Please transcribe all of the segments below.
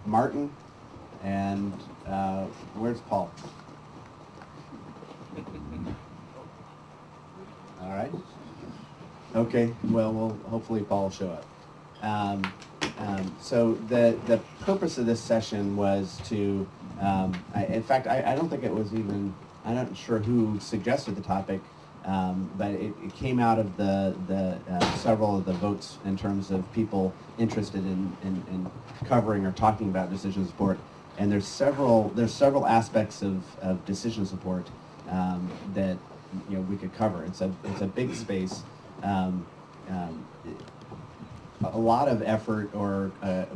Martin, and where's Paul? All right. Okay. Well, hopefully Paul will show up. So the purpose of this session was to, in fact, I don't think it was even, I'm not sure who suggested the topic, but it came out of the several of the votes in terms of people interested in covering or talking about decision support. And there's several aspects of decision support that we could cover. It's a big space. A lot of effort, or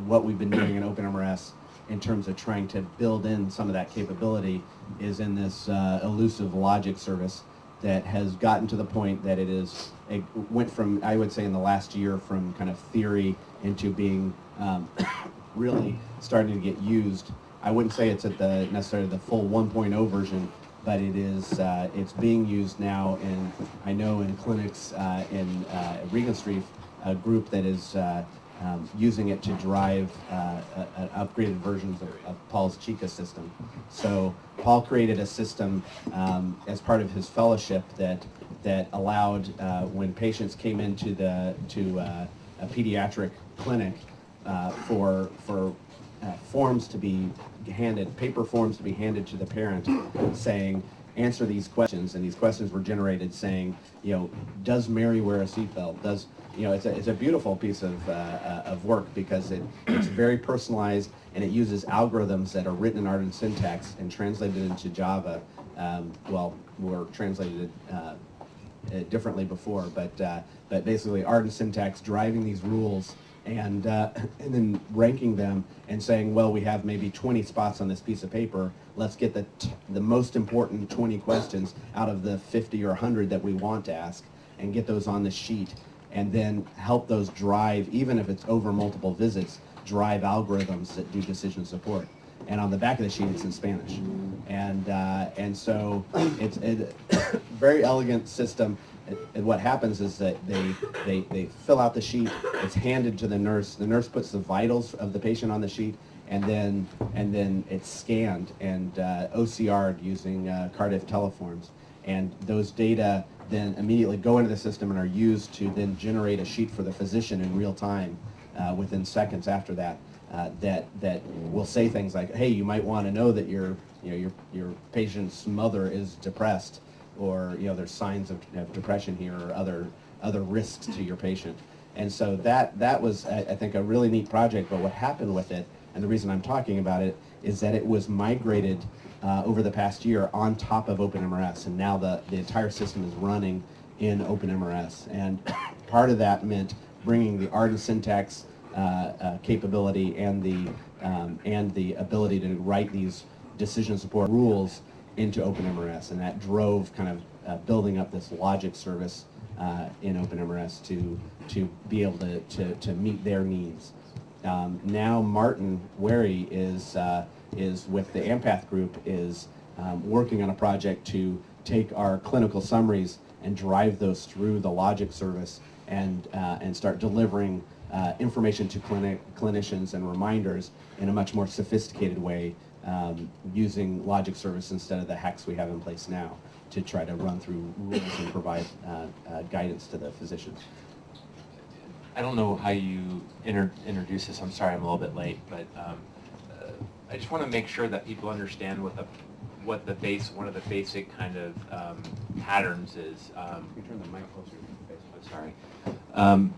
what we've been doing in OpenMRS in terms of trying to build in some of that capability is in this elusive logic service that has gotten to the point that it went from, I would say in the last year, from kind of theory into being really starting to get used. I wouldn't say it's at necessarily the full 1.0 version, but it's being used now I know in clinics in Regenstrief, a group that is using it to drive upgraded versions of Paul's Chica system. So Paul created a system as part of his fellowship that allowed when patients came into a pediatric clinic for forms to be handed, paper forms to be handed to the parent, saying, answer these questions, and these questions were generated saying, does Mary wear a seatbelt? It's a beautiful piece of work because it's very personalized, and it uses algorithms that are written in art and syntax and translated into Java. Were translated differently before, but basically art and syntax driving these rules and then ranking them and saying, well, we have maybe 20 spots on this piece of paper. Let's get the most important 20 questions out of the 50 or 100 that we want to ask and get those on the sheet, and then help those drive, even if it's over multiple visits, drive algorithms that do decision support. And on the back of the sheet, it's in Spanish. And so it's a very elegant system. And what happens is that they fill out the sheet, it's handed to the nurse puts the vitals of the patient on the sheet, and then it's scanned and OCR'd using Cardiff teleforms. And those data then immediately go into the system and are used to then generate a sheet for the physician in real time within seconds after that. That will say things like, hey, you might want to know that your patient's mother is depressed, or there's signs of depression here, or other risks to your patient. And so that was, I think, a really neat project. But what happened with it, and the reason I'm talking about it, is that it was migrated over the past year on top of OpenMRS, and now the entire system is running in OpenMRS. And part of that meant bringing the art and syntax capability and the ability to write these decision support rules into OpenMRS, and that drove kind of building up this logic service in OpenMRS to be able to meet their needs. Now Martin Wary is with the Empath group is working on a project to take our clinical summaries and drive those through the logic service and start delivering information to clinicians and reminders in a much more sophisticated way, using logic service instead of the hacks we have in place now to try to run through rules and provide guidance to the physicians. I don't know how you introduce this. I'm sorry I'm a little bit late, but I just want to make sure that people understand one of the basic kind of patterns is. You turn the mic closer to your face. I'm sorry.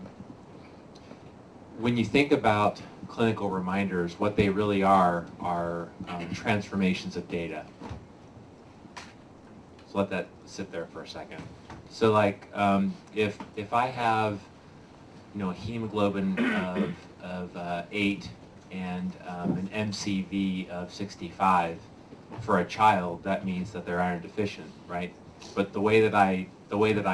When you think about clinical reminders, what they really are transformations of data. So let that sit there for a second. So like if I have a hemoglobin of 8 and an MCV of 65 for a child, that means that they're iron deficient, right? But the way that I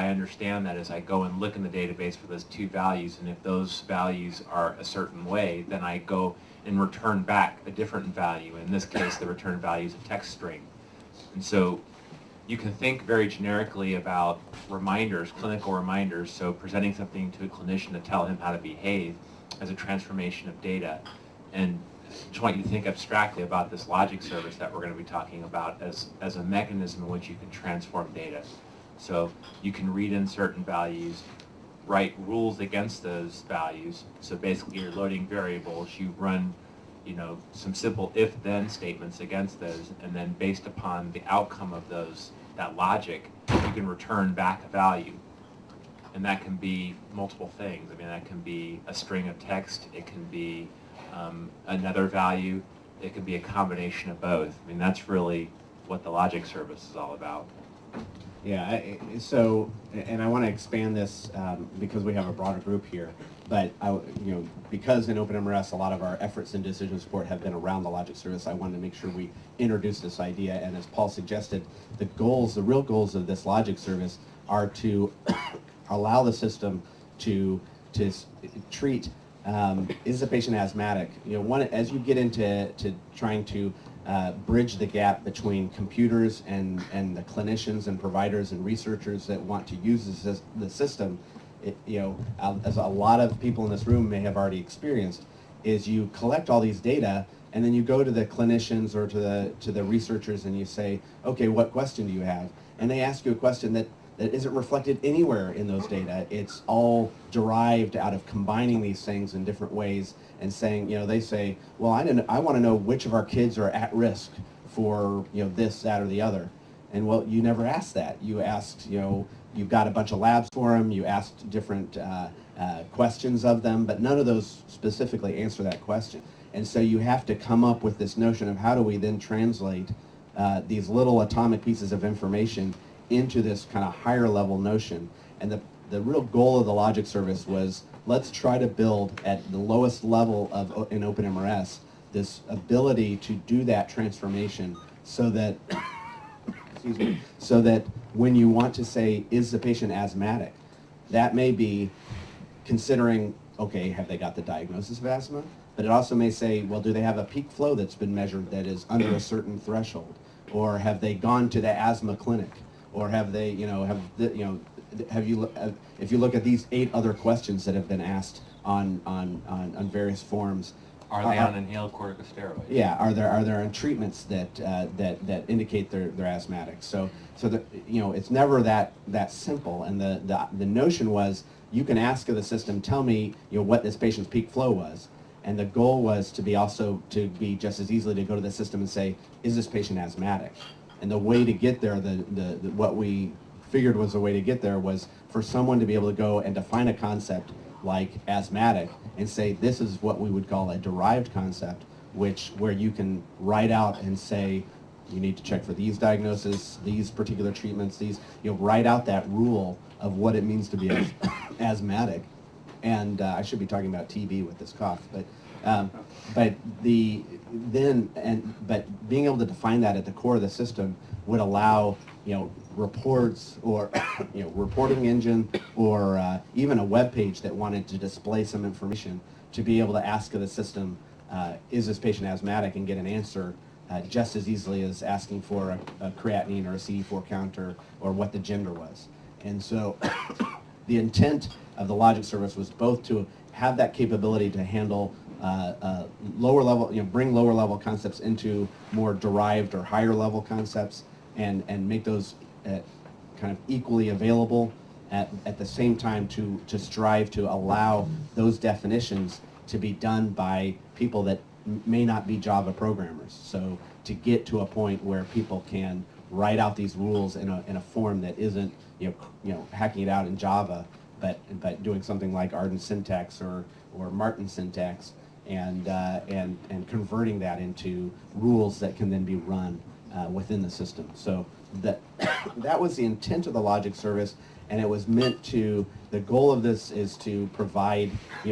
understand that is I go and look in the database for those two values, and if those values are a certain way, then I go and return back a different value. In this case, the return value is a text string. And so you can think very generically about reminders, clinical reminders, so presenting something to a clinician to tell him how to behave as a transformation of data. And just want you to think abstractly about this logic service that we're going to be talking about as a mechanism in which you can transform data. So you can read in certain values, write rules against those values. So basically you're loading variables, you run some simple if-then statements against those, and then based upon the outcome of that logic, you can return back a value. And that can be multiple things. I mean, that can be a string of text, it can be another value, it could be a combination of both. I mean, that's really what the logic service is all about. Yeah, and I want to expand this because we have a broader group here, but because in OpenMRS a lot of our efforts in decision support have been around the logic service, I wanted to make sure we introduce this idea, and as Paul suggested, the real goals of this logic service are to allow the system to treat, is the patient asthmatic? As you get into trying to bridge the gap between computers and the clinicians and providers and researchers that want to use the system, as a lot of people in this room may have already experienced, is you collect all these data and then you go to the clinicians or to the researchers and you say, okay, what question do you have? And they ask you a question that isn't reflected anywhere in those data. It's all derived out of combining these things in different ways and saying, they say, well, I want to know which of our kids are at risk for, this, that, or the other. And well, you never asked that. You asked, you've got a bunch of labs for them, you asked different questions of them, but none of those specifically answer that question. And so you have to come up with this notion of how do we then translate these little atomic pieces of information into this kind of higher level notion. And the real goal of the logic service was, let's try to build at the lowest level in OpenMRS this ability to do that transformation so that excuse me, so that when you want to say, is the patient asthmatic, that may be considering, okay, have they got the diagnosis of asthma? But it also may say, well, do they have a peak flow that's been measured that is under a certain threshold? Or have they gone to the asthma clinic? Or have they, if you look at these 8 other questions that have been asked on various forms, are they on inhaled corticosteroids? Yeah, are there treatments that indicate they're asthmatic? So that it's never that simple. And the notion was, you can ask of the system, tell me what this patient's peak flow was, and the goal was to be just as easily to go to the system and say, is this patient asthmatic? And the way to get there, what we figured was the way to get there was for someone to be able to go and define a concept like asthmatic and say, this is what we would call a derived concept, where you can write out and say, you need to check for these diagnoses, these particular treatments, write out that rule of what it means to be asthmatic. And I should be talking about TB with this cough, but being able to define that at the core of the system would allow reports or reporting engine or even a web page that wanted to display some information to be able to ask of the system, is this patient asthmatic, and get an answer just as easily as asking for a creatinine or a CD4 counter or what the gender was. And so the intent of the logic service was both to have that capability to handle lower level, bring lower level concepts into more derived or higher level concepts, and make those kind of equally available at the same time to strive to allow those definitions to be done by people that may not be Java programmers. So to get to a point where people can write out these rules in a form that isn't hacking it out in Java, but doing something like Arden syntax or Martin syntax, and converting that into rules that can then be run within the system. So that was the intent of the logic service, and it was meant to, the goal of this is to provide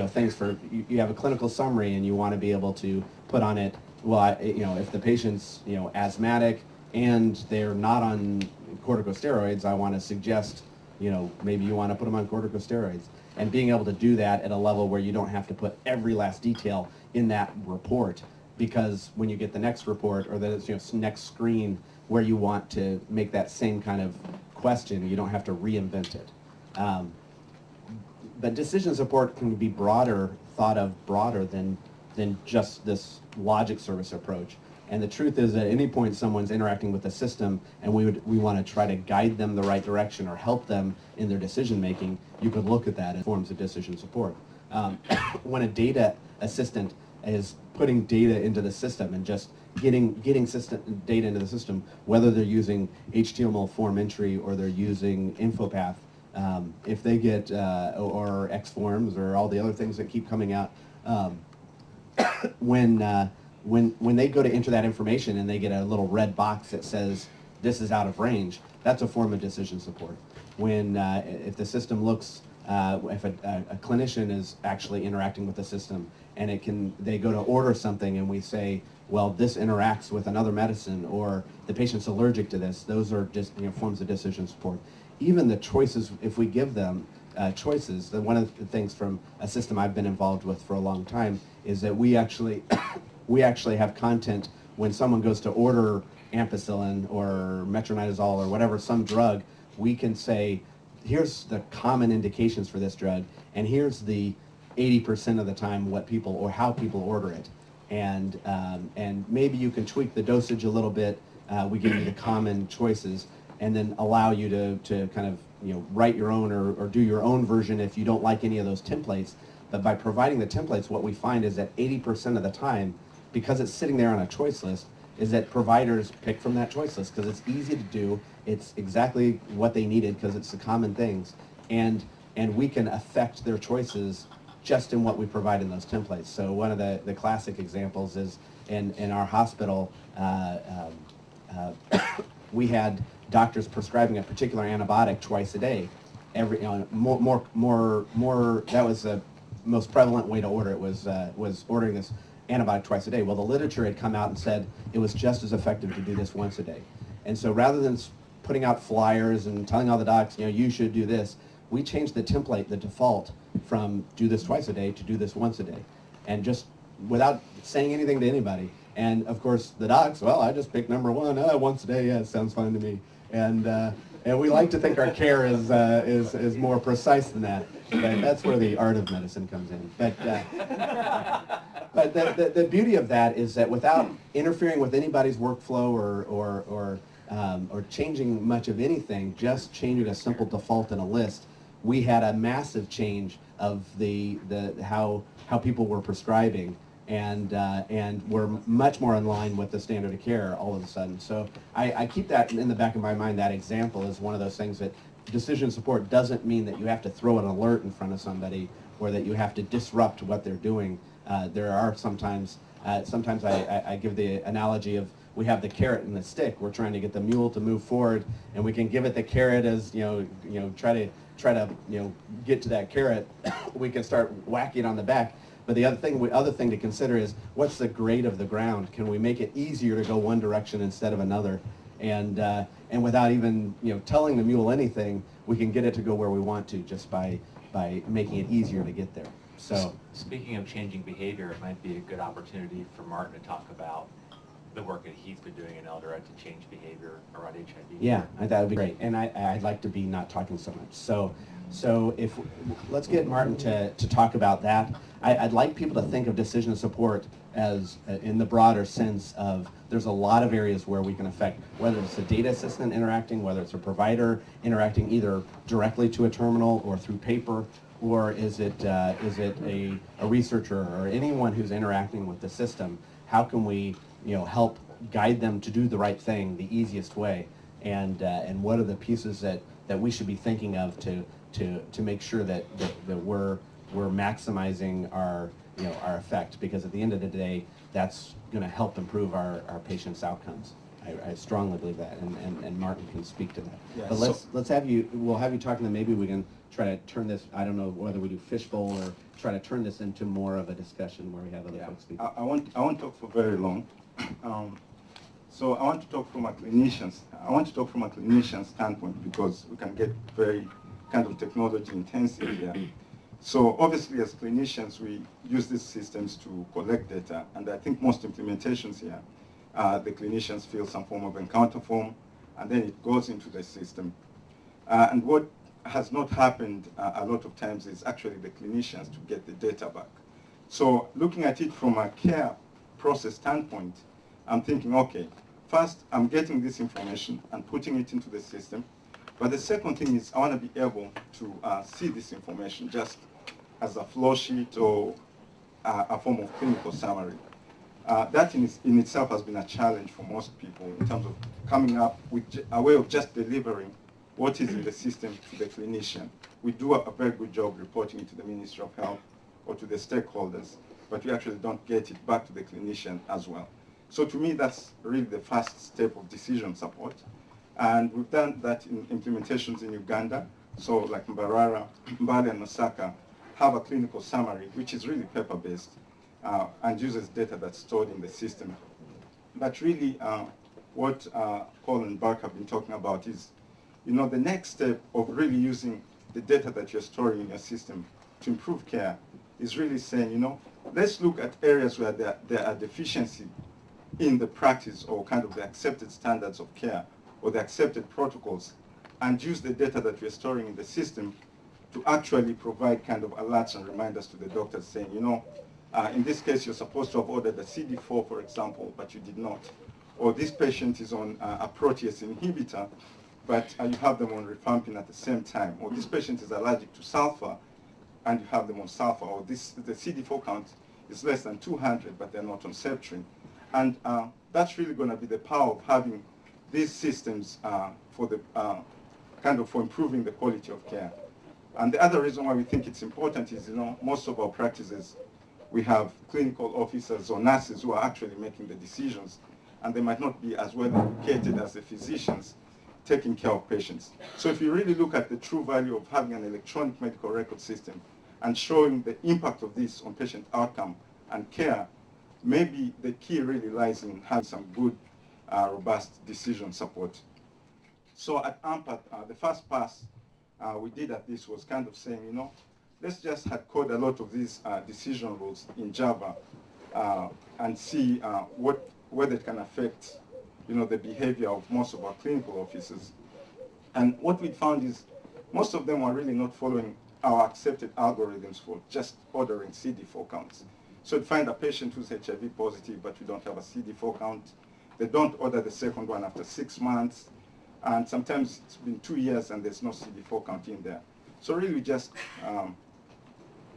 things for, you have a clinical summary and you want to be able to put on it, well, if the patient's asthmatic and they're not on corticosteroids, I want to suggest maybe you want to put them on corticosteroids. And being able to do that at a level where you don't have to put every last detail in that report, because when you get the next report or the next screen where you want to make that same kind of question, you don't have to reinvent it. But decision support can be thought of broader than than just this logic service approach. And the truth is, at any point someone's interacting with the system and we want to try to guide them the right direction or help them in their decision making, you could look at that in forms of decision support. When a data assistant is putting data into the system and just getting system data into the system, whether they're using HTML form entry or they're using InfoPath, if they get, or X-Forms or all the other things that keep coming out, when they go to enter that information and they get a little red box that says this is out of range, that's a form of decision support. When if the system looks, if a clinician is actually interacting with the system and they go to order something and we say, well, this interacts with another medicine or the patient's allergic to this, those are just forms of decision support. Even the choices, if we give them choices, one of the things from a system I've been involved with for a long time is that we actually have content when someone goes to order ampicillin or metronidazole or whatever, some drug, we can say, here's the common indications for this drug, and here's the 80% of the time what people or how people order it. And maybe you can tweak the dosage a little bit. We give you the common choices and then allow you to kind of write your own or do your own version if you don't like any of those templates. But by providing the templates, what we find is that 80% of the time, because it's sitting there on a choice list, is that providers pick from that choice list because it's easy to do. It's exactly what they needed because it's the common things. And we can affect their choices just in what we provide in those templates. So one of the classic examples is in our hospital, we had doctors prescribing a particular antibiotic twice a day. More that was the most prevalent way to order it was ordering this antibiotic twice a day. Well, the literature had come out and said it was just as effective to do this once a day. And so rather than putting out flyers and telling all the docs, you should do this, we changed the template, the default, from do this twice a day to do this once a day. And just without saying anything to anybody. And of course, the docs, well, I just picked number one, once a day, yeah, it sounds fine to me. And we like to think our care is more precise than that. But that's where the art of medicine comes in. But the beauty of that is that without interfering with anybody's workflow or changing much of anything, just changing a simple default in a list, we had a massive change of how people were prescribing, and we're much more in line with the standard of care all of a sudden. So I keep that in the back of my mind. That example is one of those things that decision support doesn't mean that you have to throw an alert in front of somebody or that you have to disrupt what they're doing. There are sometimes I give the analogy of we have the carrot and the stick. We're trying to get the mule to move forward, and we can give it the carrot as try to get to that carrot. We can start whacking on the back. But the other thing to consider is what's the grade of the ground? Can we make it easier to go one direction instead of another? And without even telling the mule anything, we can get it to go where we want to just by making it easier to get there. So speaking of changing behavior, it might be a good opportunity for Martin to talk about the work that he's been doing in Eldoret to change behavior around HIV. Yeah, that would be great. And I'd like to be not talking so much. So let's get Martin to talk about that. I'd like people to think of decision support as in the broader sense of there's a lot of areas where we can affect, whether it's a data assistant interacting, whether it's a provider interacting either directly to a terminal or through paper, or is it a researcher or anyone who's interacting with the system. How can we help guide them to do the right thing the easiest way, and what are the pieces that we should be thinking of to make sure that we're maximizing our effect, because at the end of the day that's going to help improve our patients' outcomes. I strongly believe that, and Martin can speak to that. Yeah, but we'll have you talking, and maybe we can try to turn this, I don't know whether we do fishbowl or try to turn this into more of a discussion where we have other folks speak. I won't talk for very long. So I want to talk from a clinician's standpoint, because we can get very kind of technology intensive here. So obviously as clinicians we use these systems to collect data, and I think most implementations here, the clinicians fill some form of encounter form and then it goes into the system. And what has not happened a lot of times is actually the clinicians to get the data back. So looking at it from a care process standpoint, I'm thinking, okay, first I'm getting this information and putting it into the system. But the second thing is I want to be able to see this information just as a flow sheet or a form of clinical summary. That in itself has been a challenge for most people in terms of coming up with a way of just delivering what is in the system to the clinician. We do a very good job reporting it to the Ministry of Health or to the stakeholders, but we actually don't get it back to the clinician as well. So to me, that's really the first step of decision support. And we've done that in implementations in Uganda. So like Mbarara, Mbale and Masaka have a clinical summary, which is really paper-based and uses data that's stored in the system. But really, what Paul and Bark have been talking about is, the next step of really using the data that you're storing in your system to improve care is really saying, let's look at areas where there are deficiencies in the practice or kind of the accepted standards of care or the accepted protocols, and use the data that we're storing in the system to actually provide kind of alerts and reminders to the doctors saying, in this case, you're supposed to have ordered a CD4, for example, but you did not. Or this patient is on a protease inhibitor, but you have them on rifampin at the same time. Or this patient is allergic to sulfur, and you have them on sulfur. Or the CD4 count is less than 200, but they're not on Septrin. And that's really going to be the power of having these systems for improving the quality of care. And the other reason why we think it's important is, most of our practices, we have clinical officers or nurses who are actually making the decisions, and they might not be as well educated as the physicians taking care of patients. So if you really look at the true value of having an electronic medical record system and showing the impact of this on patient outcome and care, maybe the key really lies in having some good, robust decision support. So at AMPAT, the first pass we did at this was kind of saying, let's just hard code a lot of these decision rules in Java and see whether it can affect, the behavior of most of our clinical officers. And what we found is most of them are really not following our accepted algorithms for just ordering CD4 counts. So you find a patient who's HIV positive, but we don't have a CD4 count. They don't order the second one after 6 months. And sometimes it's been 2 years and there's no CD4 count in there. So really we just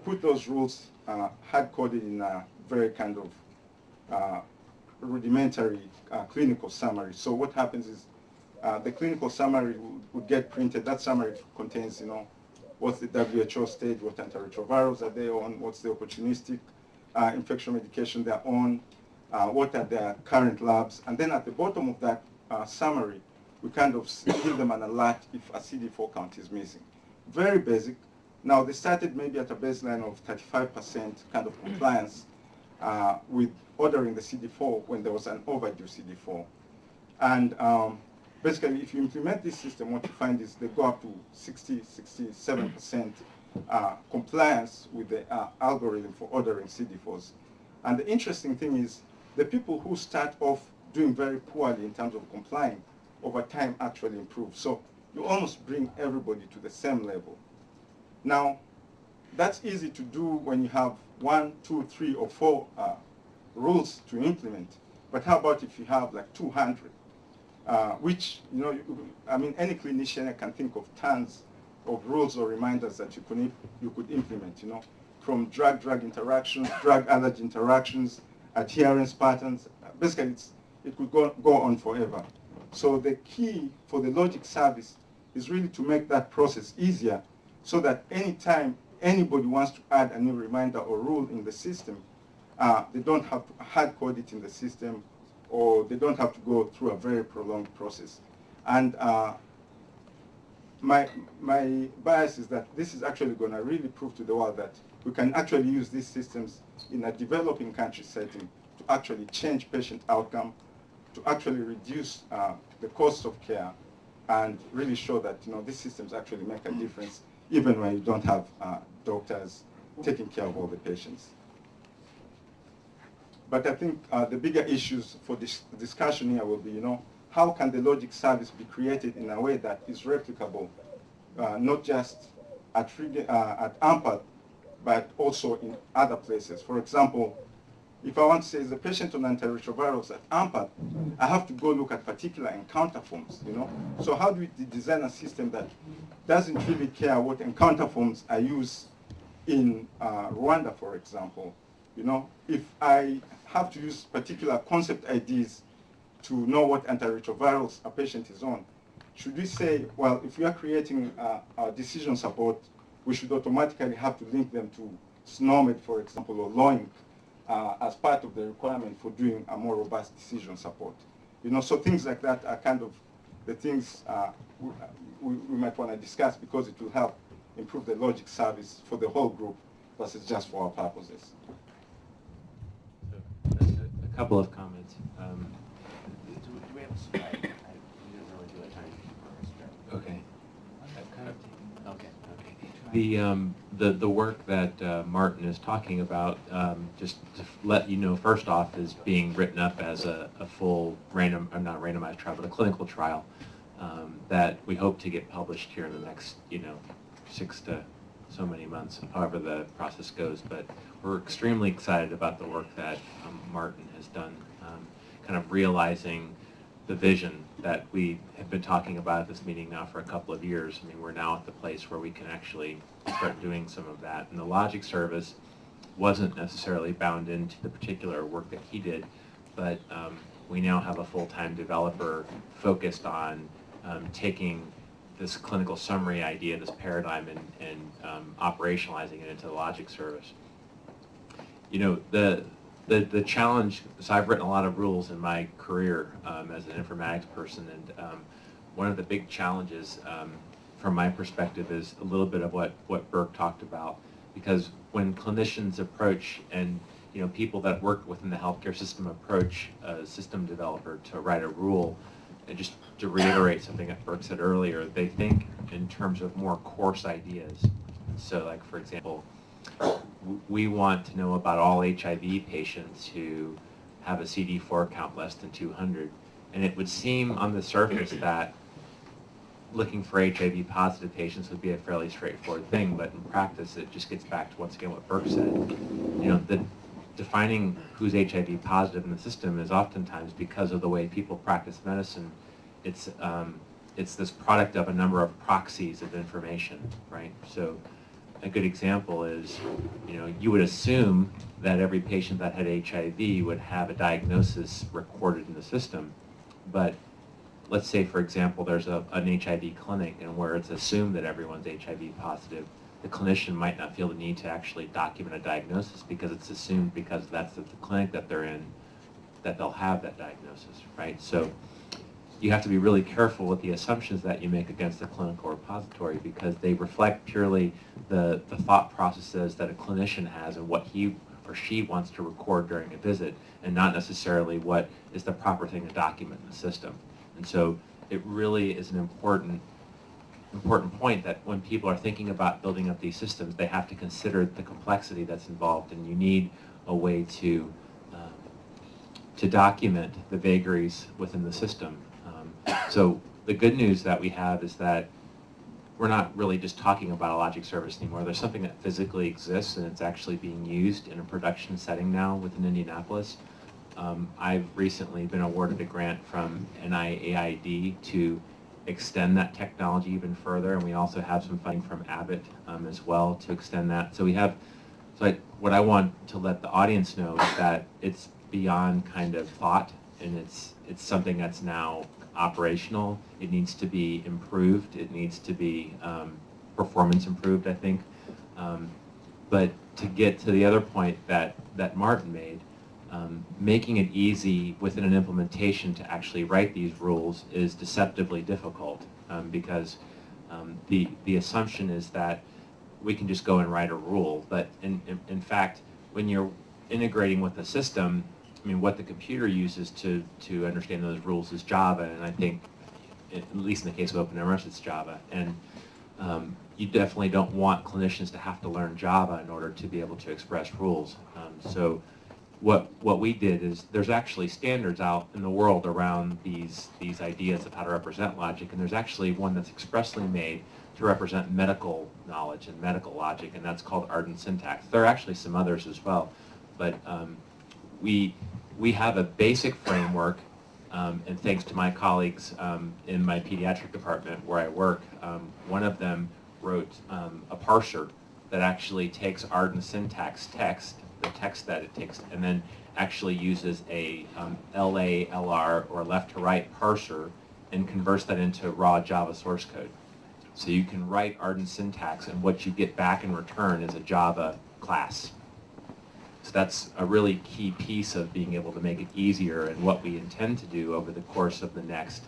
put those rules hard-coded in a very kind of rudimentary clinical summary. So what happens is the clinical summary would get printed. That summary contains, what's the WHO stage, what antiretrovirals are they on, what's the opportunistic infection medication they're on, what are their current labs. And then at the bottom of that summary, we kind of give them an alert if a CD4 count is missing. Very basic. Now, they started maybe at a baseline of 35% kind of compliance with ordering the CD4 when there was an overdue CD4. And basically, if you implement this system, what you find is they go up to 67% compliance with the algorithm for ordering CD4s. And the interesting thing is the people who start off doing very poorly in terms of complying over time actually improve. So you almost bring everybody to the same level. Now, that's easy to do when you have 1, 2, 3, or 4 rules to implement. But how about if you have like 200? Which, any clinician can think of tons of rules or reminders that you could implement, from drug-drug interactions, drug-allergy interactions, adherence patterns. Basically, it could go on forever. So the key for the logic service is really to make that process easier so that anytime anybody wants to add a new reminder or rule in the system, they don't have to hard code it in the system, or they don't have to go through a very prolonged process. And my bias is that this is actually going to really prove to the world that we can actually use these systems in a developing country setting to actually change patient outcome, to actually reduce the cost of care, and really show that these systems actually make a difference even when you don't have doctors taking care of all the patients. But I think the bigger issues for this discussion here will be, how can the logic service be created in a way that is replicable, not just at AMPAT, but also in other places. For example, if I want to say is a patient on antiretrovirals at AMPAT, I have to go look at particular encounter forms, you know? So how do we design a system that doesn't really care what encounter forms I use in Rwanda, for example? You know, if I have to use particular concept IDs to know what antiretrovirals a patient is on, should we say, well, if we are creating a decision support, we should automatically have to link them to SNOMED, for example, or LOINC, as part of the requirement for doing a more robust decision support. You know, so things like that are kind of the things we might want to discuss, because it will help improve the logic service for the whole group versus just for our purposes. So, a couple of comments. Do we have a slide? We didn't really do a time for Okay. Okay. The work that Martin is talking about, just to let you know, first off, is being written up as a full not randomized trial, but a clinical trial that we hope to get published here in the next, 6 to so many months, however the process goes. But we're extremely excited about the work that Martin has done, kind of realizing the vision that we have been talking about at this meeting now for a couple of years. I mean, we're now at the place where we can actually start doing some of that. And the logic service wasn't necessarily bound into the particular work that he did, but we now have a full-time developer focused on taking this clinical summary idea, this paradigm, and operationalizing it into the logic service. You know, the challenge, so I've written a lot of rules in my career as an informatics person, and one of the big challenges from my perspective is a little bit of what Burke talked about, because when clinicians approach, and people that work within the healthcare system approach a system developer to write a rule, and just to reiterate something that Burke said earlier, they think in terms of more coarse ideas. So like, for example, we want to know about all HIV patients who have a CD4 count less than 200. And it would seem on the surface that looking for HIV positive patients would be a fairly straightforward thing, but in practice it just gets back to, once again, what Burke said. Defining who's HIV positive in the system is oftentimes, because of the way people practice medicine, it's this product of a number of proxies of information, right? So a good example is, you would assume that every patient that had HIV would have a diagnosis recorded in the system. But let's say, for example, there's an HIV clinic, and where it's assumed that everyone's HIV positive, the clinician might not feel the need to actually document a diagnosis, because it's assumed, because that's the clinic that they're in, that they'll have that diagnosis, right? So you have to be really careful with the assumptions that you make against the clinical repository, because they reflect purely the thought processes that a clinician has and what he or she wants to record during a visit, and not necessarily what is the proper thing to document in the system. And so it really is an important point that when people are thinking about building up these systems, they have to consider the complexity that's involved, and you need a way to document the vagaries within the system. So the good news that we have is that we're not really just talking about a logic service anymore. There's something that physically exists, and it's actually being used in a production setting now within Indianapolis. I've recently been awarded a grant from NIAID to extend that technology even further, and we also have some funding from Abbott as well to extend that. So we have, what I want to let the audience know is that it's beyond kind of thought, and it's something that's now operational. It needs to be improved. It needs to be performance improved, I think. But to get to the other point that Martin made, making it easy within an implementation to actually write these rules is deceptively difficult, because the assumption is that we can just go and write a rule. But in fact, when you're integrating with the system, I mean, what the computer uses to understand those rules is Java, and I think, at least in the case of OpenMRS, it's Java. And you definitely don't want clinicians to have to learn Java in order to be able to express rules. So what we did is, there's actually standards out in the world around these ideas of how to represent logic, and there's actually one that's expressly made to represent medical knowledge and medical logic, and that's called ardent syntax. There are actually some others as well, but we have a basic framework, and thanks to my colleagues in my pediatric department where I work, one of them wrote a parser that actually takes ardent syntax text, the text that it takes, and then actually uses a LA, LR, or left to right parser and converts that into raw Java source code. So you can write ardent syntax, and what you get back in return is a Java class. So that's a really key piece of being able to make it easier, and what we intend to do over the course of the next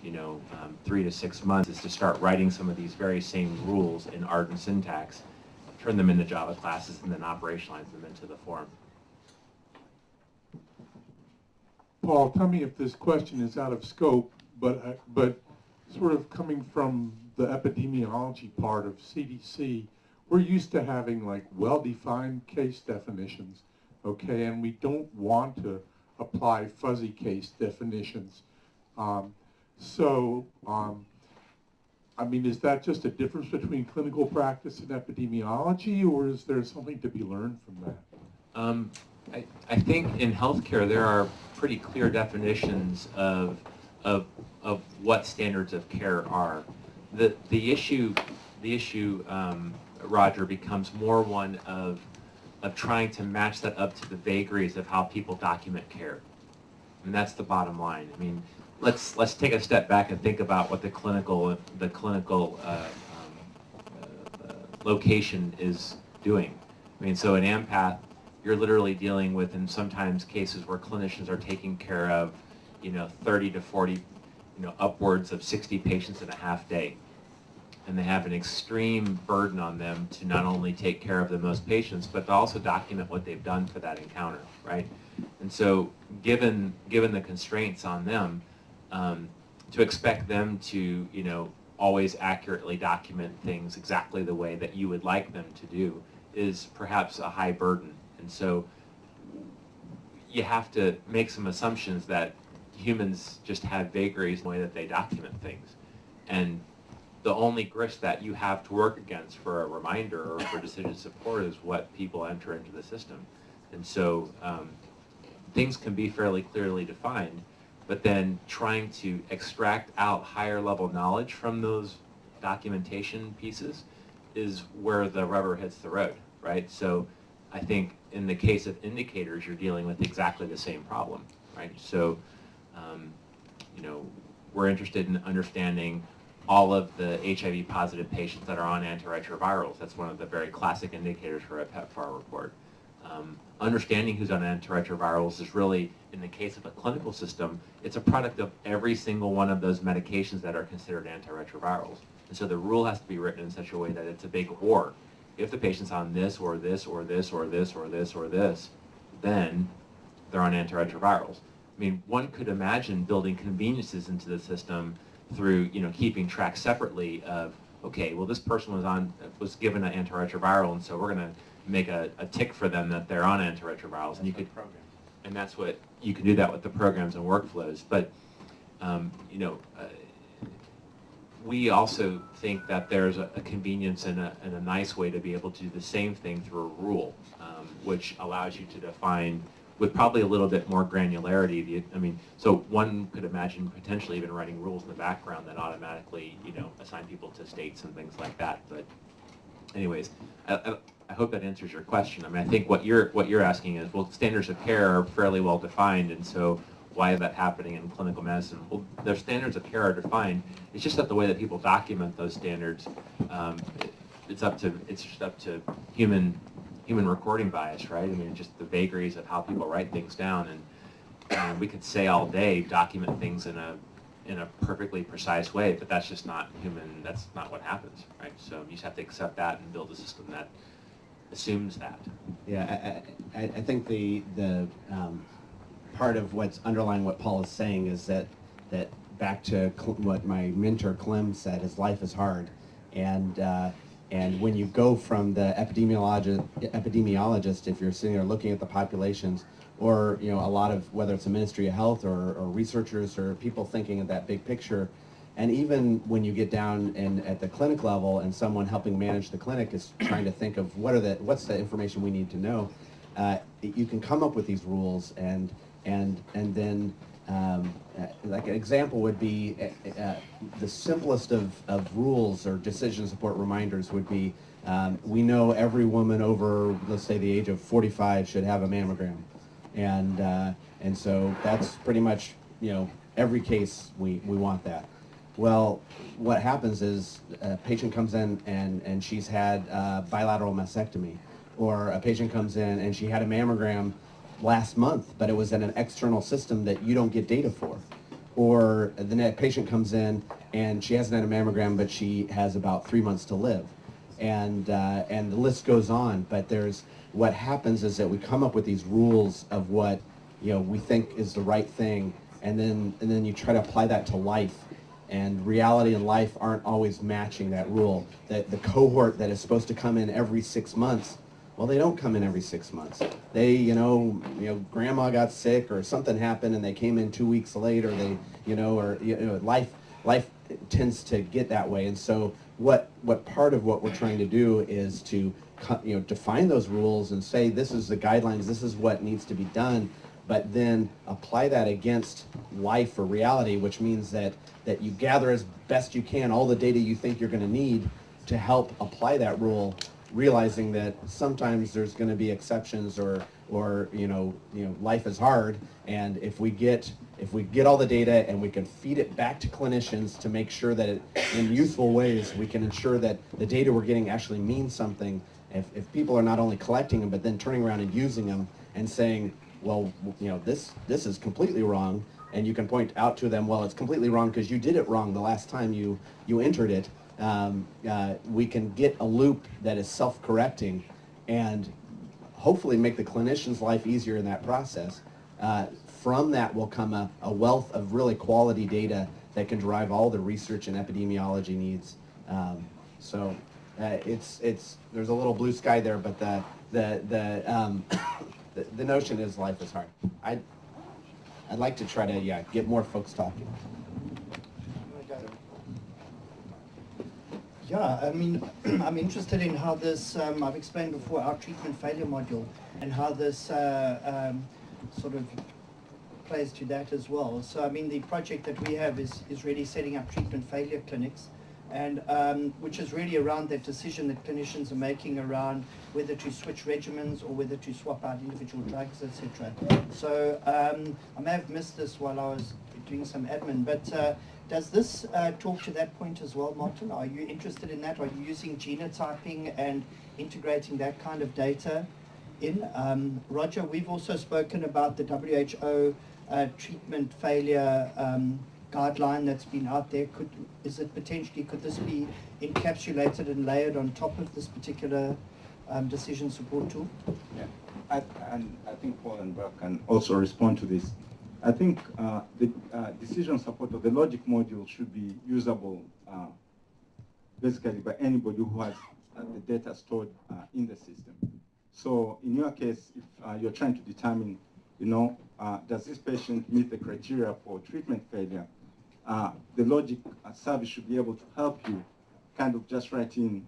3 to 6 months is to start writing some of these very same rules in ardent syntax, turn them into Java classes, and then operationalize them into the form. Paul, tell me if this question is out of scope, but sort of coming from the epidemiology part of CDC, we're used to having like well-defined case definitions, okay, and we don't want to apply fuzzy case definitions. I mean, is that just a difference between clinical practice and epidemiology, or is there something to be learned from that? I think in healthcare there are pretty clear definitions of what standards of care are. The issue, Roger, becomes more one of trying to match that up to the vagaries of how people document care, and that's the bottom line. I mean, let's take a step back and think about what the clinical location is doing. I mean, so in AMPATH, you're literally dealing with, in sometimes cases where clinicians are taking care of, 30 to 40, upwards of 60 patients in a half day. And they have an extreme burden on them to not only take care of the most patients, but to also document what they've done for that encounter, right? And so given the constraints on them, to expect them to, always accurately document things exactly the way that you would like them to do is perhaps a high burden. And so you have to make some assumptions that humans just have vagaries in the way that they document things. And the only grist that you have to work against for a reminder or for decision support is what people enter into the system. And so things can be fairly clearly defined, but then trying to extract out higher level knowledge from those documentation pieces is where the rubber hits the road, right? So I think in the case of indicators, you're dealing with exactly the same problem, right? So, we're interested in understanding all of the HIV positive patients that are on antiretrovirals. That's one of the very classic indicators for a PEPFAR report. Understanding who's on antiretrovirals is really, in the case of a clinical system, it's a product of every single one of those medications that are considered antiretrovirals. And so the rule has to be written in such a way that it's a big or. If the patient's on this or this or this or this or this or this, then they're on antiretrovirals. I mean, one could imagine building conveniences into the system through, keeping track separately of, okay, well, this person was given an antiretroviral, and so we're going to make a tick for them that they're on antiretrovirals, and you could, and that's what you can do that with the programs and workflows. But we also think that there's a convenience and a nice way to be able to do the same thing through a rule, which allows you to define with probably a little bit more granularity. So one could imagine potentially even writing rules in the background that automatically, assign people to states and things like that. But anyways, I hope that answers your question. I mean, I think what you're asking is, well, standards of care are fairly well defined, and so why is that happening in clinical medicine? Well, their standards of care are defined. It's just that the way that people document those standards, it's just up to human recording bias, right? I mean, just the vagaries of how people write things down, and we could say all day document things in a perfectly precise way, but that's just not human. That's not what happens, right? So you just have to accept that and build a system that assumes that. Yeah, I think the part of what's underlying what Paul is saying is that back to what my mentor Clem said, his life is hard, and when you go from the epidemiologist, if you're sitting there looking at the populations, or a lot of, whether it's a Ministry of Health or researchers or people thinking of that big picture, And even when you get down and at the clinic level and someone helping manage the clinic is trying to think of what's the information we need to know, you can come up with these rules and then like an example would be the simplest of rules or decision support reminders would be we know every woman over, let's say, the age of 45 should have a mammogram, and so that's pretty much, every case we want that. Well, what happens is a patient comes in and she's had bilateral mastectomy, or a patient comes in and she had a mammogram last month, but it was in an external system that you don't get data for. Or the patient comes in and she hasn't had a mammogram, but she has about 3 months to live. And the list goes on, but what happens is that we come up with these rules of what we think is the right thing, and then you try to apply that to life. And reality and life aren't always matching that rule. The cohort that is supposed to come in every 6 months, well, they don't come in every 6 months. They, grandma got sick or something happened and they came in 2 weeks late, or life tends to get that way. And so what part of what we're trying to do is to define those rules and say this is the guidelines, this is what needs to be done, but then apply that against life or reality, which means that you gather as best you can all the data you think you're going to need to help apply that rule, realizing that sometimes there's going to be exceptions, or life is hard, and if we get all the data and we can feed it back to clinicians to make sure that in useful ways we can ensure that the data we're getting actually means something. If people are not only collecting them but then turning around and using them and saying, well, this is completely wrong, and you can point out to them, well, it's completely wrong because you did it wrong the last time you entered it. We can get a loop that is self-correcting and hopefully make the clinician's life easier in that process. From that will come a wealth of really quality data that can drive all the research and epidemiology needs. There's a little blue sky there, but the notion is life is hard. I'd like to try to get more folks talking. Yeah, I mean, I'm interested in how this, I've explained before our treatment failure module, and how this sort of plays to that as well. So, I mean, the project that we have is really setting up treatment failure clinics, and which is really around that decision that clinicians are making around whether to switch regimens or whether to swap out individual drugs, etc. So, I may have missed this while I was doing some admin, but does this talk to that point as well, Martin? Are you interested in that? Are you using genotyping and integrating that kind of data in? Roger, we've also spoken about the WHO treatment failure guideline that's been out there. Could this be encapsulated and layered on top of this particular decision support tool? Yeah, and I think Paul and Burke can also respond to this. I think the decision support or the logic module should be usable basically by anybody who has the data stored in the system. So in your case, if you're trying to determine, does this patient meet the criteria for treatment failure, the logic service should be able to help you kind of just write in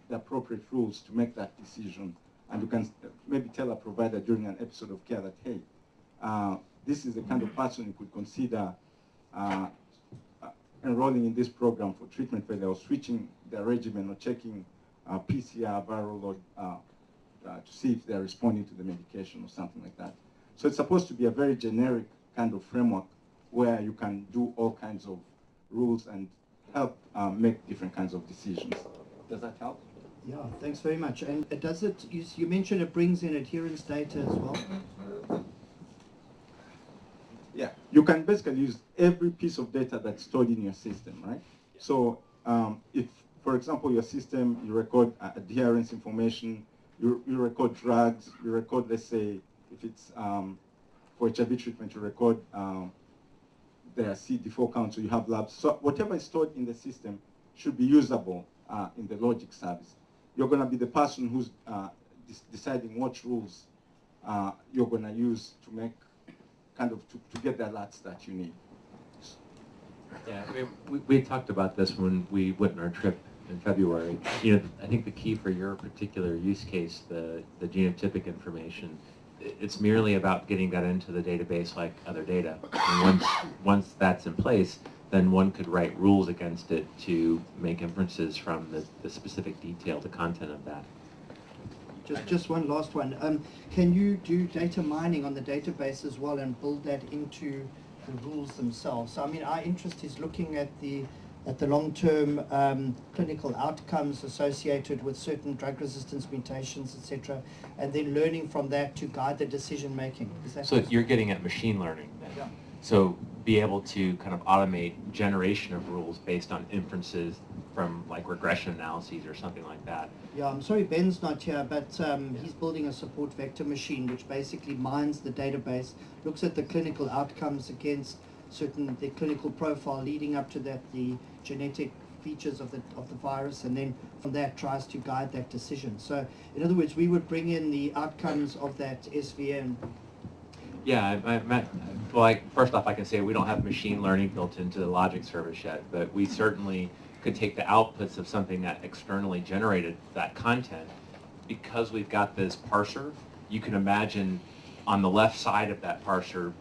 the appropriate rules to make that decision. And you can maybe tell a provider during an episode of care that, hey, this is the kind of person you could consider enrolling in this program for treatment failure, or switching their regimen, or checking PCR, viral load to see if they're responding to the medication or something like that. So it's supposed to be a very generic kind of framework where you can do all kinds of rules and help make different kinds of decisions. Does that help? Yeah, thanks very much. And does it, you mentioned it brings in adherence data as well? Yeah, you can basically use every piece of data that's stored in your system, right? So if, for example, your system, you record adherence information, you record drugs, you record, let's say, if it's for HIV treatment, you record their CD4 count, so you have labs. So whatever is stored in the system should be usable in the logic service. You're going to be the person who's deciding what rules you're going to use to make to get the alerts that you need. Yeah, I mean, we talked about this when we went on our trip in February. You know, I think the key for your particular use case, the genotypic information, it's merely about getting that into the database like other data. And once that's in place, then one could write rules against it to make inferences from the specific detail, the content of that. Just one last one. Can you do data mining on the database as well and build that into the rules themselves? So I mean, our interest is looking at the long-term clinical outcomes associated with certain drug resistance mutations, etc., and then learning from that to guide the decision making. Is that So you're getting at machine learning then? Yeah. So be able to kind of automate generation of rules based on inferences from like regression analyses or something like that. Yeah, I'm sorry Ben's not here, but he's building a support vector machine which basically mines the database, looks at the clinical outcomes against the clinical profile leading up to that, the genetic features of the virus, and then from that tries to guide that decision. So in other words, we would bring in the outcomes of that SVM. Yeah, well, first off, I can say we don't have machine learning built into the logic service yet, but we certainly could take the outputs of something that externally generated that content. Because we've got this parser, you can imagine on the left side of that parser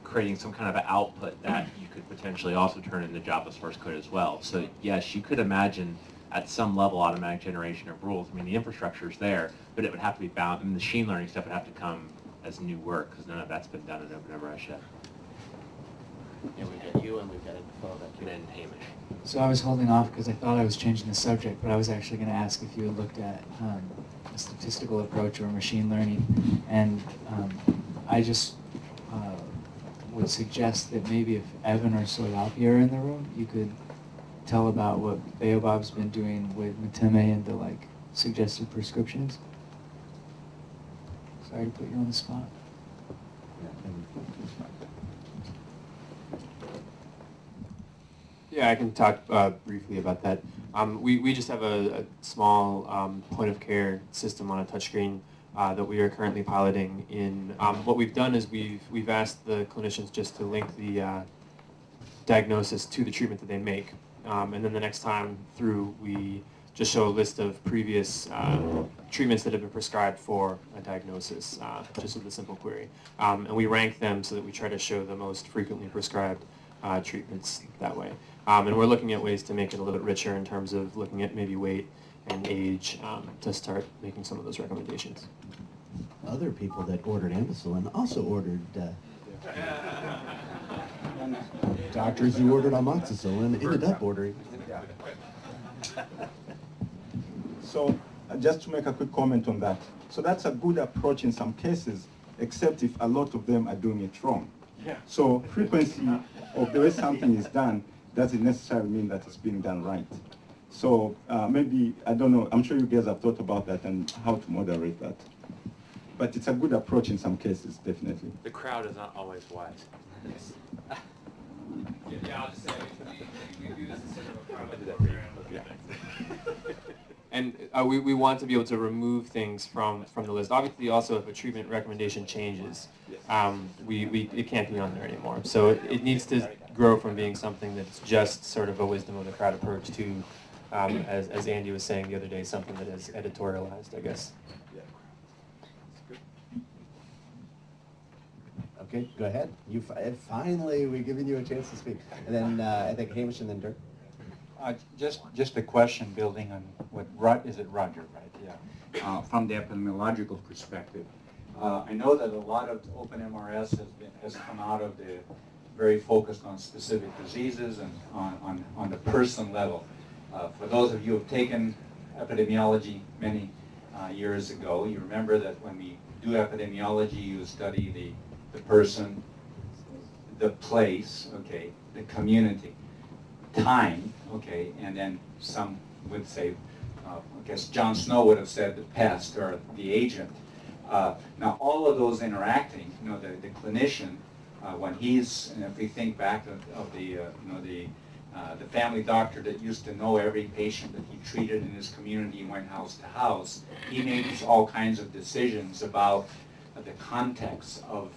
creating some kind of an output that you could potentially also turn into Java source code as well. So yes, you could imagine at some level automatic generation of rules. I mean, the infrastructure is there, but it would have to be bound, and machine learning stuff would have to come as new work, because none of that's been done in OpenMRS yet. Yeah, we've got you and we've got a fellow back And here. then Hamish. So I was holding off because I thought I was changing the subject, but I was actually going to ask if you had looked at a statistical approach or machine learning, and I just would suggest that maybe if Evan or Soyapi are in the room, you could tell about what Beobab's been doing with Matemae and the suggested prescriptions. Sorry to put you on the spot. Yeah, I can talk briefly about that. We just have a small point of care system on a touchscreen that we are currently piloting in. What we've done is we've asked the clinicians just to link the diagnosis to the treatment that they make. And then the next time through, we just show a list of previous treatments that have been prescribed for a diagnosis, just with a simple query. And we rank them so that we try to show the most frequently prescribed treatments that way. And we're looking at ways to make it a little bit richer in terms of looking at maybe weight and age to start making some of those recommendations. Other people that ordered ampicillin also ordered doctors who ordered amoxicillin ended up ordering. So just to make a quick comment on that. So that's a good approach in some cases, except if a lot of them are doing it wrong. Yeah. So frequency of the way something is done doesn't necessarily mean that it's being done right. So maybe, I don't know, I'm sure you guys have thought about that and how to moderate that. But it's a good approach in some cases, definitely. The crowd is not always wise. Yes. Yeah, I'll just say, we do this as sort of a pilot program. Yeah. And we want to be able to remove things from the list. Obviously, also, if a treatment recommendation changes, it can't be on there anymore. So it needs to grow from being something that's just sort of a wisdom of the crowd approach to, as Andy was saying the other day, something that is editorialized, I guess. Okay, go ahead. Finally, we've given you a chance to speak. And then I think Hamish and then Dirk. Just a question building on what, is it Roger, right? Yeah. From the epidemiological perspective. I know that a lot of OpenMRS has come out of the very focused on specific diseases and on the person level. For those of you who have taken epidemiology many years ago, you remember that when we do epidemiology, you study the person, the place, okay, the community, time, okay, and then some would say, I guess John Snow would have said the pest or the agent. Now all of those interacting, you know, the clinician, when he's, and if we think back of the family doctor that used to know every patient that he treated in his community and went house to house, he makes all kinds of decisions about the context of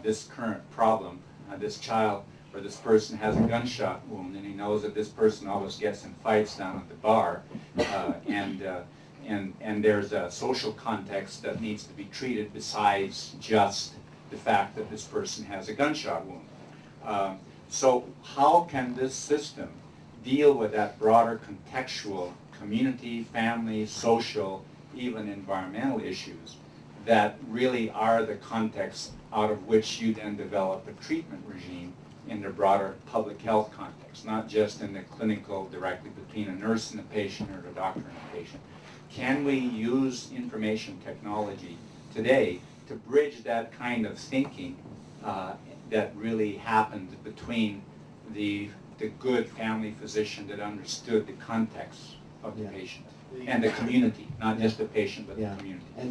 this current problem. This child or this person has a gunshot wound, and he knows that this person always gets in fights down at the bar, and there's a social context that needs to be treated besides just the fact that this person has a gunshot wound. So how can this system deal with that broader contextual community, family, social, even environmental issues that really are the context out of which you then develop a treatment regime in the broader public health context, not just in the clinical directly between a nurse and a patient or the doctor and a patient. Can we use information technology today to bridge that kind of thinking that really happened between the good family physician that understood the context of the patient and the community, not just the patient but the community? And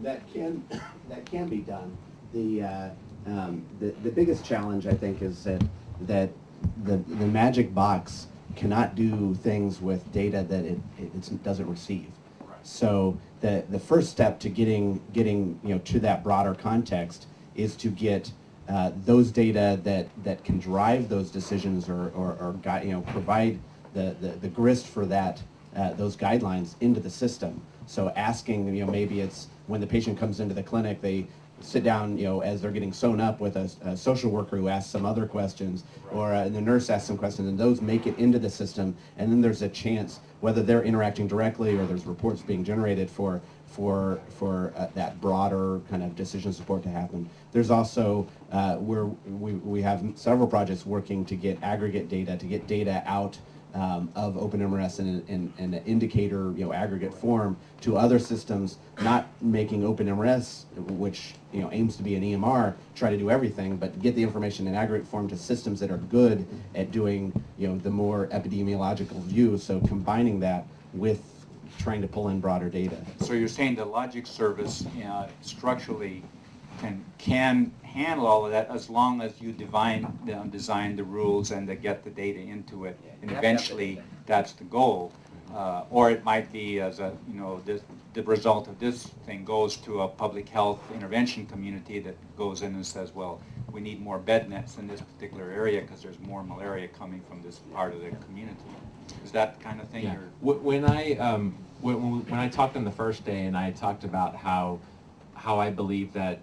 that can be done. The biggest challenge, I think, is that the magic box cannot do things with data that it doesn't receive. Right. So the first step to getting to that broader context is to get those data that can drive those decisions or guide, provide the grist for that those guidelines into the system. So asking, maybe it's when the patient comes into the clinic, they sit down, as they're getting sewn up with a social worker who asks some other questions, or the nurse asks some questions, and those make it into the system, and then there's a chance, whether they're interacting directly or there's reports being generated for that broader kind of decision support to happen. There's also, we have several projects working to get aggregate data, to get data out of OpenMRS in an indicator, aggregate form to other systems, not making OpenMRS, which aims to be an EMR, try to do everything, but get the information in aggregate form to systems that are good at doing the more epidemiological view. So combining that with trying to pull in broader data. So you're saying the logic service structurally can handle all of that as long as you design the rules and get the data into it, and eventually that's the goal. Or it might be as the result of this thing goes to a public health intervention community that goes in and says, well, we need more bed nets in this particular area because there's more malaria coming from this part of the community. Is that kind of thing? Yeah. When I talked on the first day, and I talked about how I believe that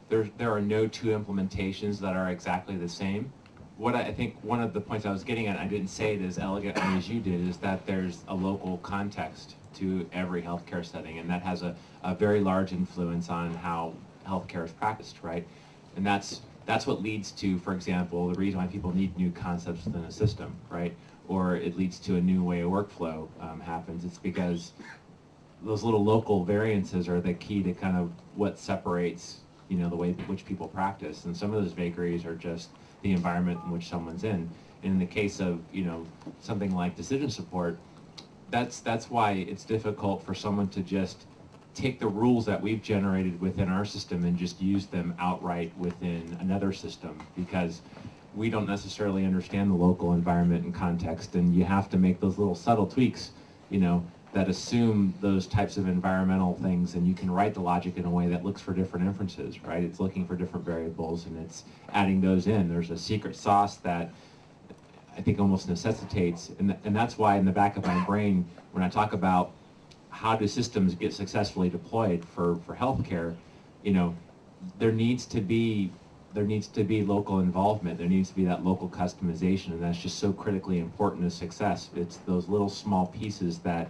there are no two implementations that are exactly the same. What I think one of the points I was getting at, I didn't say it as elegantly as you did, is that there's a local context to every healthcare setting, and that has a very large influence on how healthcare is practiced, right? And that's what leads to, for example, the reason why people need new concepts within a system, right? Or it leads to a new way of workflow happens. It's because those little local variances are the key to kind of what separates, the way in which people practice. And some of those vagaries are just the environment in which someone's in. And in the case of, something like decision support, that's why it's difficult for someone to just take the rules that we've generated within our system and just use them outright within another system, because we don't necessarily understand the local environment and context, and you have to make those little subtle tweaks, that assume those types of environmental things, and you can write the logic in a way that looks for different inferences, right? It's looking for different variables, and it's adding those in. There's a secret sauce that I think almost necessitates, and that's why in the back of my brain, when I talk about how do systems get successfully deployed for healthcare, there needs to be local involvement. There needs to be that local customization, and that's just so critically important to success. It's those little small pieces that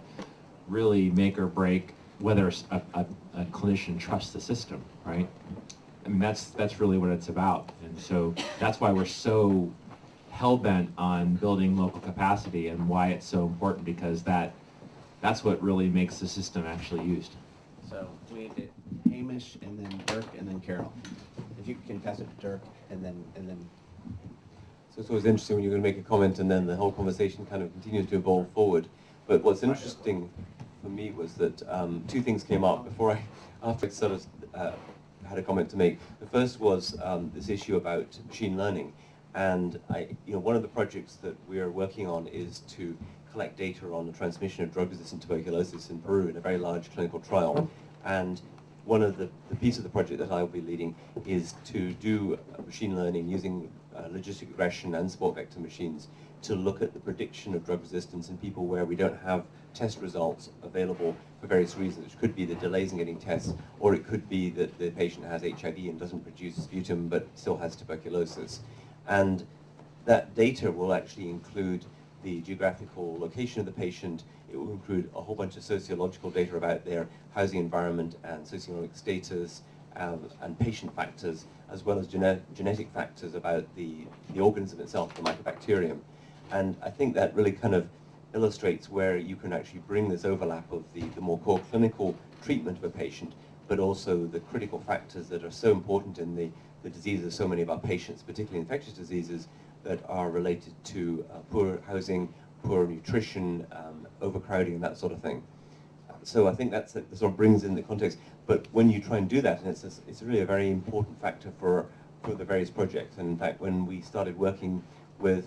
really make or break whether a clinician trusts the system, right? I mean, that's really what it's about. And so that's why we're so hell-bent on building local capacity, and why it's so important, because that's what really makes the system actually used. So we did Hamish, and then Dirk, and then Carol. If you can pass it to Dirk, and then. So it's always interesting when you're going to make a comment and then the whole conversation kind of continues to evolve forward. But what's interesting for me was that two things came up after I sort of had a comment to make. The first was this issue about machine learning, and one of the projects that we are working on is to collect data on the transmission of drug-resistant tuberculosis in Peru in a very large clinical trial. And one of the piece of the project that I'll be leading is to do machine learning using logistic regression and support vector machines to look at the prediction of drug resistance in people where we don't have test results available for various reasons. It could be the delays in getting tests, or it could be that the patient has HIV and doesn't produce sputum but still has tuberculosis. And that data will actually include the geographical location of the patient. It will include a whole bunch of sociological data about their housing environment and socioeconomic status and patient factors, as well as genetic factors about the organism itself, the mycobacterium. And I think that really kind of illustrates where you can actually bring this overlap of the more core clinical treatment of a patient, but also the critical factors that are so important in the diseases of so many of our patients, particularly infectious diseases, that are related to poor housing, poor nutrition, overcrowding, and that sort of thing. So I think that sort of brings in the context. But when you try and do that, and it's really a very important factor for the various projects. And in fact, when we started working with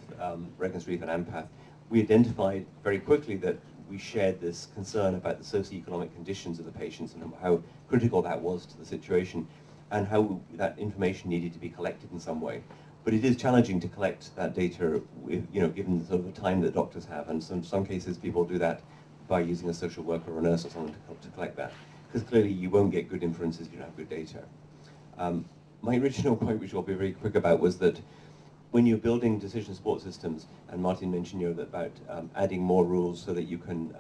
Reagan's Reef and AMPATH, we identified very quickly that we shared this concern about the socioeconomic conditions of the patients and how critical that was to the situation, and how that information needed to be collected in some way. But it is challenging to collect that data, given the sort of the time that doctors have, and some cases people do that by using a social worker or a nurse or someone to collect that, because clearly you won't get good inferences if you don't have good data. My original point, which I'll be very quick about, was that when you're building decision support systems, and Martin mentioned about adding more rules so that you can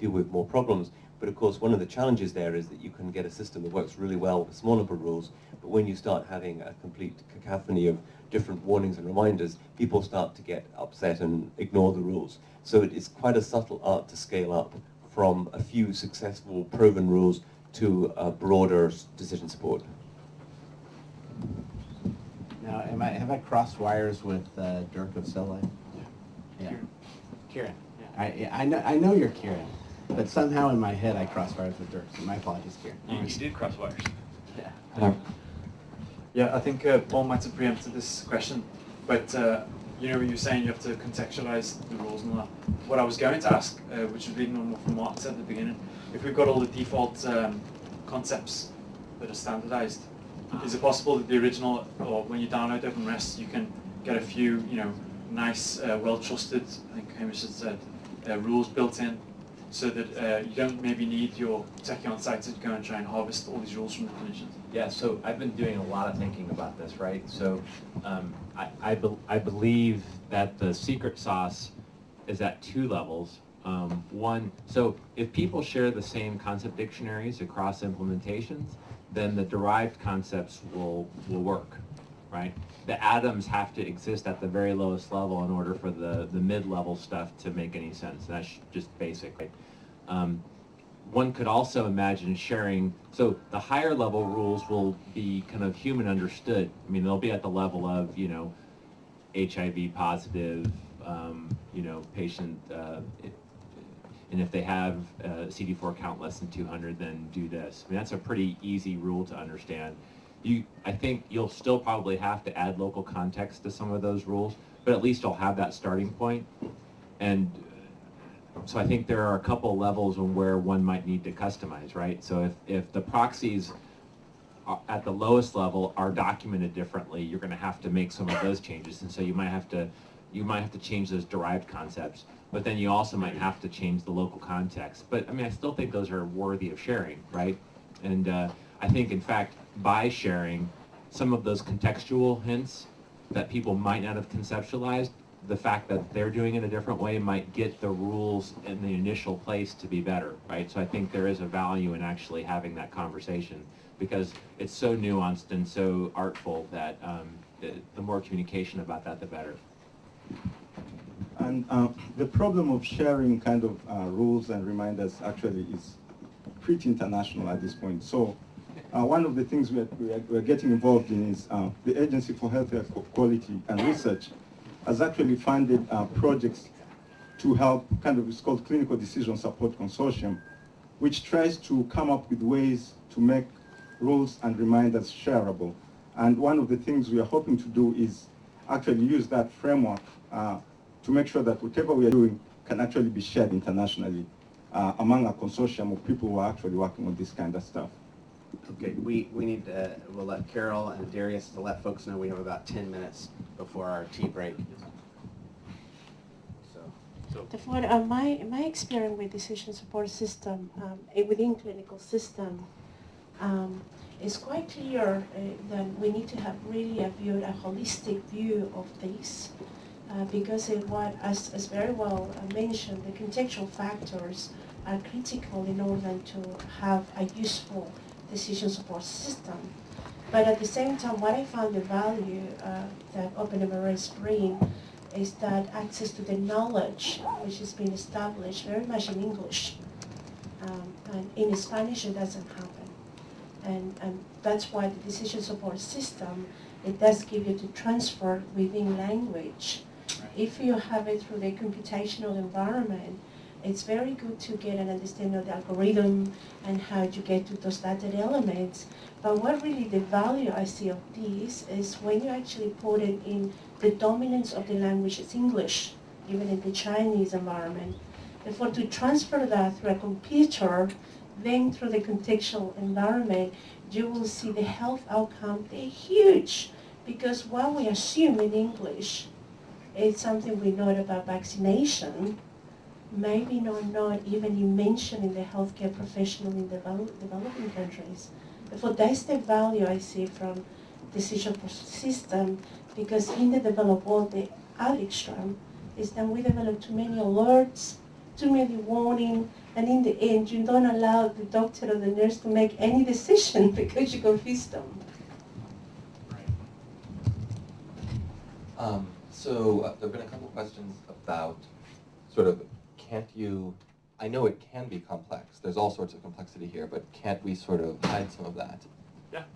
deal with more problems, but of course one of the challenges there is that you can get a system that works really well with a small number of rules, but when you start having a complete cacophony of different warnings and reminders, people start to get upset and ignore the rules. So it is quite a subtle art to scale up from a few successful proven rules to a broader decision support. Now, have I crossed wires with Dirk of Cell Life? Yeah. Kieran. I know you're Kieran, but somehow in my head I crossed wires with Dirk, so my apologies, Kieran. You did cross wires. Yeah. Hello. Yeah, I think Paul might have preempted this question, but you're saying you have to contextualize the rules and all that. What I was going to ask, which is leading on from Martin said at the beginning, if we've got all the default concepts that are standardized, is it possible that the original, or when you download OpenMRS, you can get a few, nice, well-trusted, I think Hamish had said, rules built in, so that you don't maybe need your techie on site to go and try and harvest all these rules from the clinicians? Yeah, so I've been doing a lot of thinking about this, right? So I believe that the secret sauce is at two levels. One, so if people share the same concept dictionaries across implementations, then the derived concepts will work, right? The atoms have to exist at the very lowest level in order for the mid-level stuff to make any sense. That's just basic, right? One could also imagine sharing, so the higher level rules will be kind of human understood. I mean, they'll be at the level of, HIV positive, patient, and if they have CD4 count less than 200, then do this. I mean, that's a pretty easy rule to understand. I think you'll still probably have to add local context to some of those rules, but at least you'll have that starting point. And so I think there are a couple levels on where one might need to customize, right? So if the proxies at the lowest level are documented differently, you're going to have to make some of those changes, and so you might have to change those derived concepts. But then you also might have to change the local context. But I mean, I still think those are worthy of sharing, right? And I think, in fact, by sharing some of those contextual hints that people might not have conceptualized, the fact that they're doing it a different way might get the rules in the initial place to be better, right? So I think there is a value in actually having that conversation, because it's so nuanced and so artful that the more communication about that, the better. And the problem of sharing kind of rules and reminders actually is pretty international at this point. So one of the things we're getting involved in is the Agency for Healthcare Quality and Research has actually funded projects to help, it's called Clinical Decision Support Consortium, which tries to come up with ways to make rules and reminders shareable. And one of the things we are hoping to do is actually use that framework to make sure that whatever we are doing can actually be shared internationally among a consortium of people who are actually working on this kind of stuff. Okay, we need to, we'll let Carol and Darius to let folks know we have about 10 minutes before our tea break. Therefore, my experience with decision support system within clinical system it's quite clear that we need to have really a holistic view of this because as very well mentioned, the contextual factors are critical in order to have a useful decision support system. But at the same time, what I found the value that OpenMRS bring is that access to the knowledge which has been established very much in English. And in Spanish it doesn't happen. And that's why the decision support system, it does give you to transfer within language. If you have it through the computational environment, it's very good to get an understanding of the algorithm and how you get to those data elements. But what really the value I see of this is when you actually put it in the dominance of the language is English, even in the Chinese environment. Therefore, to transfer that through a computer, then through the contextual environment, you will see the health outcome, they're huge. Because what we assume in English is something we know about vaccination, maybe not even you mention in the healthcare professional in developing countries. Therefore, that's the value I see from decision system, because in the developed world, the other extreme is that we develop too many alerts, too many warning, and in the end, you don't allow the doctor or the nurse to make any decision because you confuse them. So there have been a couple questions about sort of, can't you, I know it can be complex, there's all sorts of complexity here, but can't we sort of hide some of that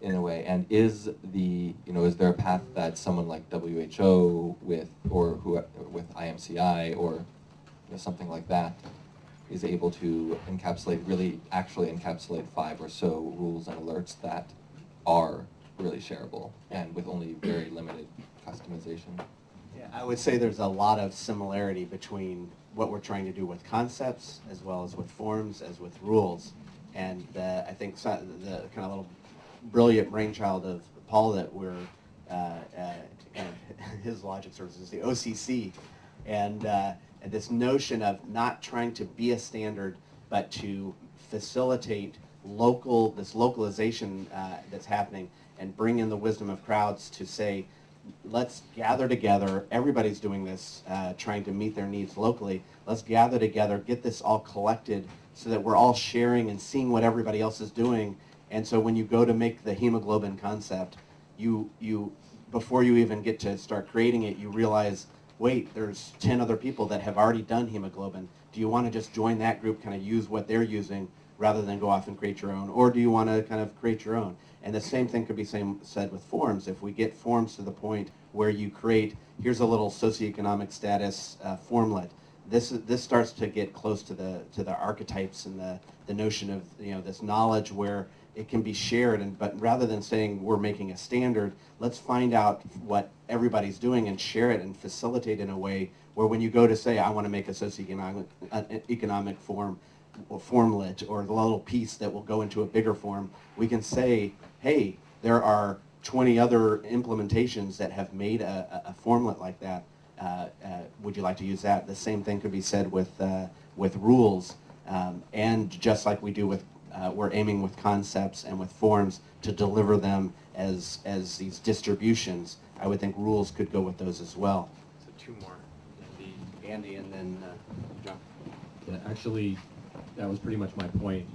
in a way? And is is there a path that someone like WHO with IMCI or something like that is able to actually encapsulate 5 or so rules and alerts that are really shareable and with only very limited customization? Yeah, I would say there's a lot of similarity between what we're trying to do with concepts as well as with forms as with rules. And I think the kind of little brilliant brainchild of Paul that we're kind of his logic service is the OCC, and this notion of not trying to be a standard but to facilitate this localization that's happening and bring in the wisdom of crowds to say, let's gather together, everybody's doing this, trying to meet their needs locally, let's gather together, get this all collected so that we're all sharing and seeing what everybody else is doing. And so when you go to make the hemoglobin concept, you before you even get to start creating it, you realize, wait, there's 10 other people that have already done hemoglobin. Do you want to just join that group, kind of use what they're using rather than go off and create your own? Or do you want to kind of create your own? And the same thing could be said with forms. If we get forms to the point where you create, here's a little socioeconomic status formlet, this starts to get close to the archetypes and the notion of this knowledge where it can be shared. But rather than saying we're making a standard, let's find out what everybody's doing and share it and facilitate in a way where when you go to say, I want to make a socioeconomic form, or formlet, or the little piece that will go into a bigger form, we can say, hey, there are 20 other implementations that have made a formlet like that. Would you like to use that? The same thing could be said with rules, and just like we do with, we're aiming with concepts and with forms to deliver them as these distributions. I would think rules could go with those as well. So 2 more. Andy and then John. Yeah, actually, that was pretty much my point.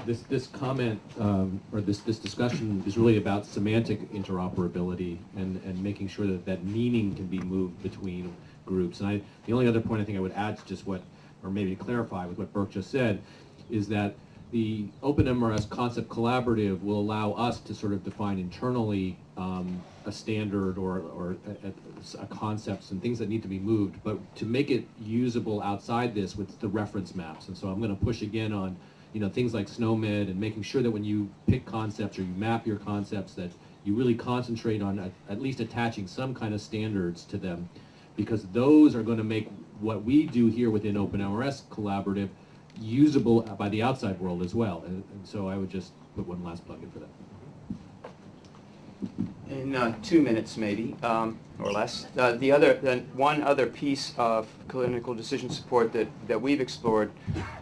This comment or this discussion is really about semantic interoperability and making sure that meaning can be moved between groups. And the only other point I think I would add to just or maybe to clarify with what Burke just said, is that the OpenMRS concept collaborative will allow us to sort of define internally a standard or a concepts and things that need to be moved, but to make it usable outside this with the reference maps. And so I'm going to push again on things like SNOMED and making sure that when you pick concepts or you map your concepts that you really concentrate on at least attaching some kind of standards to them, because those are going to make what we do here within OpenMRS collaborative usable by the outside world as well. And so I would just put one last plug in for that. In 2 minutes, maybe, or less. One other piece of clinical decision support that we've explored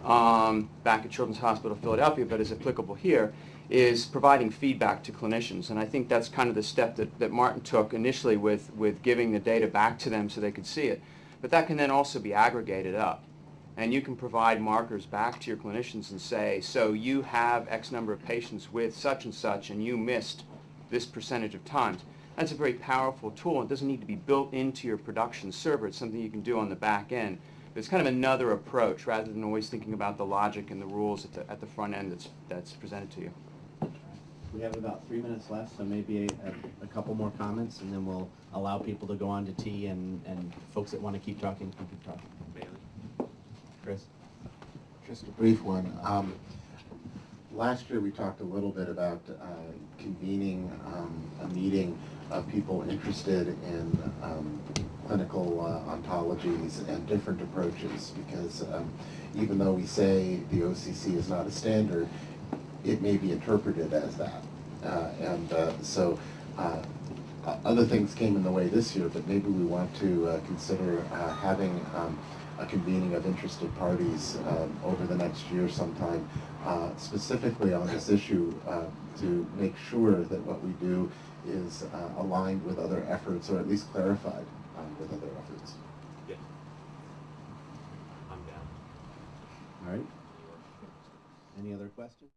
back at Children's Hospital of Philadelphia, but is applicable here, is providing feedback to clinicians. And I think that's kind of the step that Martin took initially with giving the data back to them so they could see it. But that can then also be aggregated up. And you can provide markers back to your clinicians and say, so you have X number of patients with such and you missed this percentage of times. That's a very powerful tool. It doesn't need to be built into your production server. It's something you can do on the back end. But it's kind of another approach rather than always thinking about the logic and the rules at the front end that's presented to you. We have about 3 minutes left, so maybe a couple more comments, and then we'll allow people to go on to tea, and folks that want to keep talking can keep talking. Bailey. Chris? Just a brief one. Last year we talked a little bit about convening a meeting of people interested in clinical ontologies and different approaches, because even though we say the OCC is not a standard, it may be interpreted as that. So other things came in the way this year, but maybe we want to consider having a convening of interested parties over the next year sometime, specifically on this issue, to make sure that what we do is aligned with other efforts, or at least clarified with other efforts. Yeah. I'm down. All right. Any other questions?